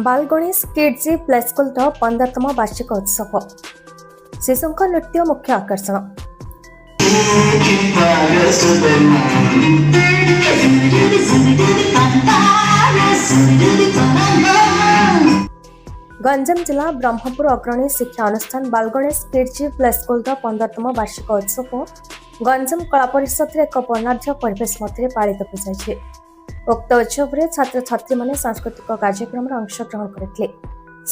बाल Ganesh kids play school 15तम वार्षिक उत्सव शिशुंक नृत्य मुख्य आकर्षण। गंजाम जिला ब्रह्मपुर अग्रणी शिक्षा अनुष्ठान बाल गणेश किड्स प्ले स्कूल 15तम वार्षिक उत्सव गंजाम कला परिषद एक वर्णाढ्य परिवेश मध्य पालित हो। उक्त उत्सव में छात्र छात्री माने सांस्कृतिक कार्यक्रम में अंशग्रहण करते।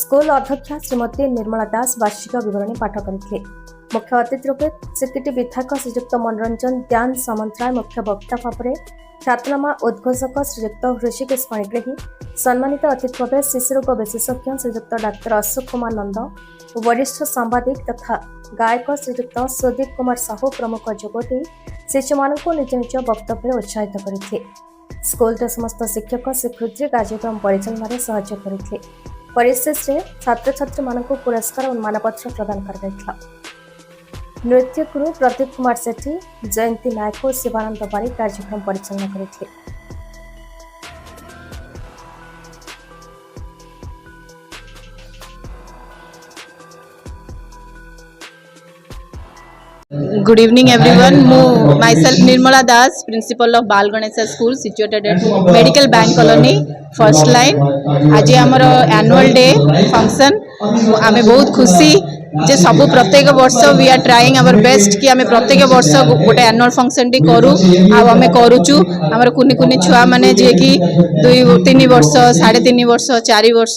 स्कूल अध्यक्षा श्रीमती निर्मला दास वार्षिक विवरणी पाठ करते। मुख्य अतिथि रूपे सिकिटी विधायक श्रीयुक्त मनोरंजन ध्यान सामंतराय मुख्य वक्ता भाव में ख्यातनामा उद्घोषक श्रीयुक्त ऋषिकेश पाणिग्राही सम्मानित अतिथि भाव शिशुरोग विशेषज्ञ श्रीयुक्त डाक्टर अशोक कुमार नंद वरिष्ठ सांबादिक तथा गायक श्रीयुक्त सुदीप कुमार साहू प्रमुख जोगदे शिशु मानक निज निज वक्तव्य उत्साहित करते। स्कूल समस्त शिक्षक स्वीकृति कार्यक्रम परिचालन में सहयोग करते। परिशेष में छात्र छात्री मानक पुरस्कार और मानपत्र प्रदान कर नृत्य गुरु प्रदीप कुमार सेठी जयंती नायक और शिवानंद बारी कार्यक्रम परिचालन करते। Good evening everyone. Myself Nirmala Das, principal of Bal Ganesha School situated at Medical Bank Colony, first line. आज हमर annual day function आमे बहुत खुशी जे सब प्रत्येक वर्ष we are trying our best कि आमे प्रत्येक वर्ष गोटे एनुअल फंक्शन टी करू आ आमे करूचु। हमर कुनी कुनी छुआ माने जे कि 2-3 वर्ष 3.5 वर्ष 4 वर्ष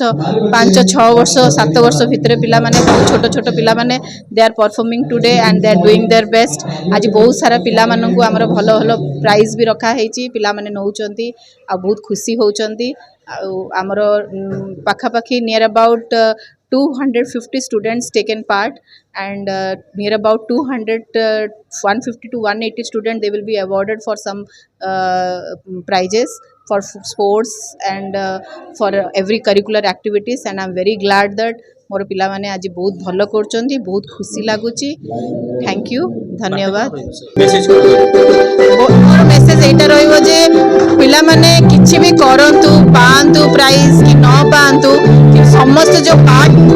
5-6 वर्ष 7 वर्ष भितर पिला माने बहुत छोट छोट पिला माने they are performing today and they are doing their best. आज बहुत सारा पिला माननकु हमर भलो भलो प्राइज भी रखा हेची। पिला माने नउचंती आ बहुत खुशी होउचंती। हमर पाखा पाखी near about 250 students taken part and near about 150 to 180 students they will be awarded for some prizes for sports and for every curricular activities and I'm very glad that मोर पिला माने आज बहुत भलो करचंती। बहुत खुशी लागुची। थैंक यू धन्यवाद। मोर message एटा रहइबो जे पिला माने किछि भी करंतु पांतु प्राइज कि न पांतु कि समस्त जो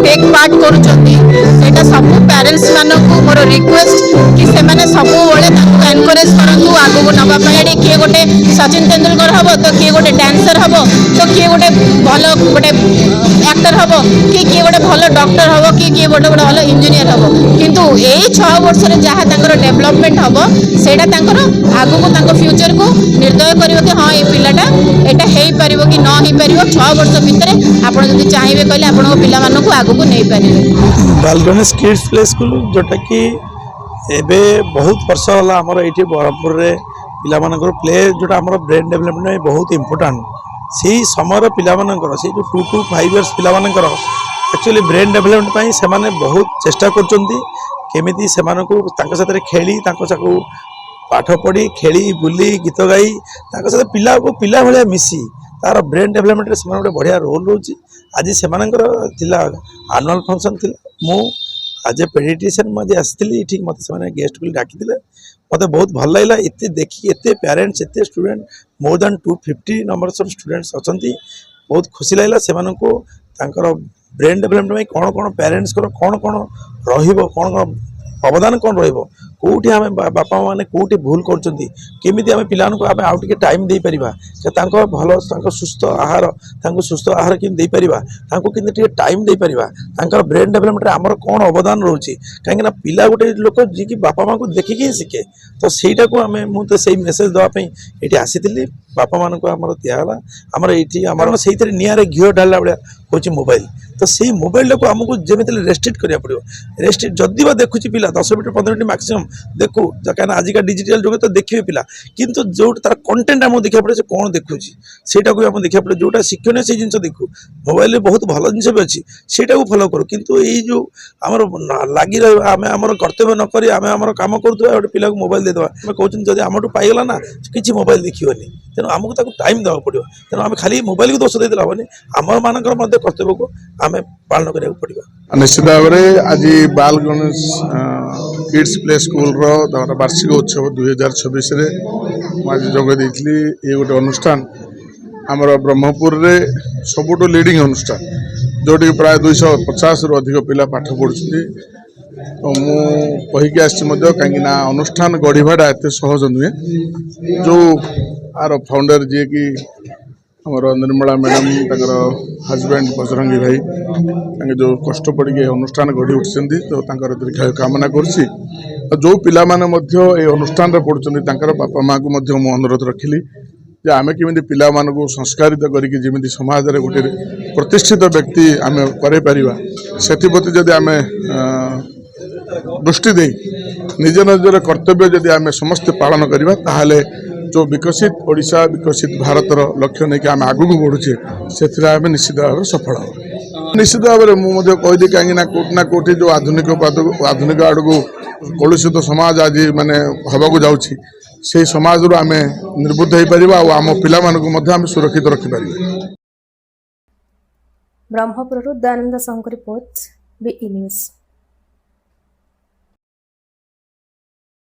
टेक पार्ट करूचंती सेटा सब पेरेंट्स मानकु मोर रिक्वेस्ट कि से माने सब बेले ताको एनकरेज करंतु आगो नबा पई। किए गोटे सचिन तेंदुलकर हबो तो किए गोटे डांसर हबो तो किए गोटे भलो गोटे एक्टर हबो कि किए गोटे भलो डॉक्टर हबो कि किए गोटे गोटे भलो इंजीनियर हबो। किंतु एई 6 वर्ष रे जहा तांकर डेवलपमेंट हबो सेटा तांकर आगो को तांको फ्यूचर को निर्दय करिवो कि हां ए पिलाटा एटा हेई परिवो कि न हेई परिवो। 6 वर्ष भितरे आपण जदि चाहिबे कहले आपण पिला मानकु आगो को नै परिबे। बाल गणेश किड्स प्ले स्कूल जोटा कि एबे बहुत वर्ष होला हमर एठी बरहमपुर रे पिला मानकर प्ले जोटा हमर ब्रेन डेवलपमेंट में बहुत इंपोर्टेंट। से समय पिला मानकर से जो 2 to 5 इयर्स पिला मानकर एक्चुअली ब्रेन डेवलपमेंट पाई से माने बहुत चेष्टा करचंती केमिति से मानकु तांका साथे खेली तांका साकु पाठ पढ़ी खेली बुली गीत गाई तांका साथे पिला को पिला भलिया मिसी तार ब्रेन डेवलपमेंट रे से बढ़िया रोल रोची। आज से एनुअल फंक्शन थिला मु आज ए पेडिट्रिशियन मजे आसली ठीक मत से गेस्ट को डाकी मत बहुत भल लगे एत देखिए एत पेरेंट्स एत student more than 250 numbers of students अच्छा बहुत खुशी लगे से ब्रेन डेवलपमेंट में कौन कौन पेरेंट्स कौन कौन रहिबो कौन कौन अवदान कौन रहिबो कोठी आमे बापा माने कोठी भूल करचंती केमिति आमे पिलान को आमे आउट के टाइम दे परिबा से तांको भलो तांको सुस्थ आहार तांको सुस्थ आहार कि दे परिबा तांको किंतु टे टाइम दे परिबा तांकर ब्रेन डेवलपमेंट रे हमर कोन अवदान रहउची काहे ना पिला गोटे लोक जी की बापा मां को देखि के सिखे तो सेटा को आमे मु तो सेही मेसेज दवा पई एठी आसीतिली बापा मान को हमर दियाला हमर एठी हमर सेहितरे नियारे घियो डालला बडा होची मोबाइल तो से मोबाइल को आमको जमी रेस्ट्रिक्ट करिया पड़ो। रेस्ट्रिक्ट जदि बा देखुची पिला 10 मिनट 15 मिनट मैक्सिमम देखू कहीं आजिका डिजिटल जुग तो देखिए पिला किंतु जो तार कंटेंट आमको देखा पड़े कौन देखुची सेटा को आम देखा पड़े जोटा शिक्षण से जिन देखू मोबाइल में बहुत भल जिन भी अच्छी सेटा को फॉलो करूँ किंतु ये जो आमर लगी रहा आम कर्तव्य नक आम कम करुवा गोटे पिला को मोबाइल देदेवा आम कहते जब आम पाईगला ना किसी मोबाइल देखिए तेणु आमको टाइम देवा पड़ो तेणु आम खाली मोबाइल को दोष देदेला हेनी आम मान कर्तव्य को आम पालन करा पड़ा। निश्चित भाव में आज बाल गणेश किड्स प्ले स्कूल वार्षिक उत्सव 2026 आज जोग देती ये गोटे अनुष्ठान आमर ब्रह्मपुर रे सबुठु लीडिंग अनुष्ठान जोटी प्राय 250 रु अधिक पिला पाठ पढ़ुଛନ୍ତି तो मु कहीकि कहीं अनुष्ठान गढ़ाटा एत सहज नुहे जो आर फाउंडर जी कि आमर निर्मला मैडम तर हजबैंड बजरंगी भाई जो कष्ट पड़ अनुष्ठान गढ़ी उठी तो दीर्घायु कामना कर जो पिला माने अनुष्ठान पढ़ुं बापा माँ को मु अनुरोध रखिली जे आमे केमिति पिला मानकु संस्कारित करिकि जेमिति समाज रे गोटे प्रतिष्ठित व्यक्ति आमे करे परिबा सेथिप्रति जदि आमे दृष्टि दे निज निजर कर्तव्य जदि आमे समस्त पालन करिबा ताहाले जो विकसित ओडिशा विकसित भारतर लक्ष्य नहीं कि आम आगू बढ़ुचे से निश्चित भाव सफल हो निश्चित भाव में मुझे कहदी कहीं कोटि ना कोटि जो आधुनिक आड़ को कलुषित समाज आज माने हवा को जाऊँगी से समाज रू आम निर्बुद्ध हो पार आम पिला सुरक्षित रखिपर। Brahmapur Dayanand Sahu report BE news.